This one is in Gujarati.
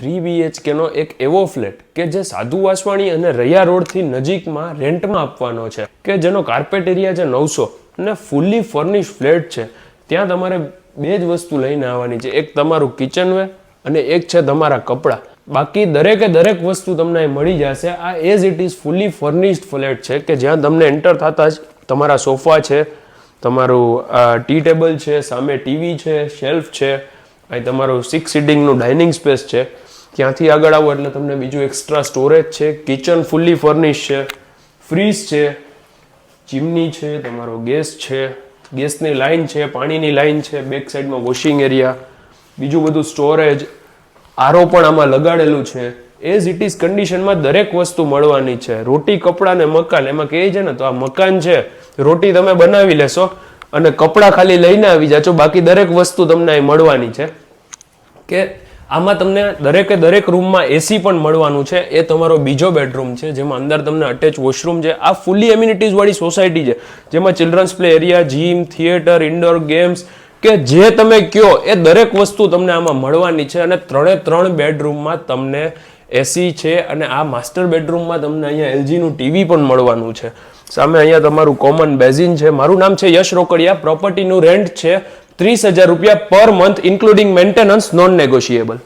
3 BHK નો એક એવો ફ્લેટ કે જે સાધુ વાસવાણી અને રૈયા રોડથી નજીકમાં રેન્ટમાં આપવાનો છે, કે જેનો કાર્પેટ એરિયા છે 900 અને ફૂલી ફર્નિશ ફ્લેટ છે. ત્યાં તમારે બે જ વસ્તુ લઈને આવવાની છે, એક તમારું કિચનવેર અને એક છે તમારા કપડાં. બાકી દરેક વસ્તુ તમને અહીં મળી જશે. આ એઝ ઇટ ઇઝ ફૂલી ફર્નિશ્ડ ફ્લેટ છે કે જ્યાં તમને એન્ટર થતા જ તમારા સોફા છે, તમારું ટી ટેબલ છે, સામે ટીવી છે, શેલ્ફ છે, અહીં તમારું 6 સીટિંગનું ડાઇનિંગ સ્પેસ છે. ત્યાંથી આગળ આવો એટલે તમને બીજું એક્સ્ટ્રા સ્ટોરેજ છે, કિચન ફૂલી ફર્નિશ છે, ફ્રીઝ છે, ચીમની છે, તમારો ગેસ છે, ગેસની લાઇન છે, પાણીની લાઇન છે, બેક સાઈડમાં વોશિંગ એરિયા, બીજું બધું સ્ટોરેજ, આરો પણ આમાં લગાડેલું છે. એઝ ઇટ ઇઝ કન્ડિશનમાં દરેક વસ્તુ મળવાની છે. રોટી, કપડાં ને મકાન એમાં કહે છે ને, તો આ મકાન છે. રોટી તમે બનાવી લેશો અને કપડાં ખાલી લઈને આવી જાજો, બાકી દરેક વસ્તુ તમને અહીં મળવાની છે. કે આમાં તમને દરેક રૂમમાં એસી પણ મળવાનું છે. એ તમારો બીજો બેડરૂમ છે જેમાં અંદર તમને અટેચ વોશરૂમ છે. આ ફૂલી એમ્યુનિટીઝ વાળી સોસાયટી છે જેમાં children's play area, gym, theatre, indoor games કે જે તમે કયો એ દરેક વસ્તુ તમને આમાં મળવાની છે. અને 3 બેડરૂમમાં તમને એસી છે અને આ માસ્ટર બેડરૂમમાં તમને અહીંયા એલજીનું ટીવી પણ મળવાનું છે. સામે અહીંયા તમારું કોમન બેઝિન છે. મારું નામ છે યશ રોકડિયા. પ્રોપર્ટીનું રેન્ટ છે 30,000 રૂપિયા per month including maintenance, non negotiable.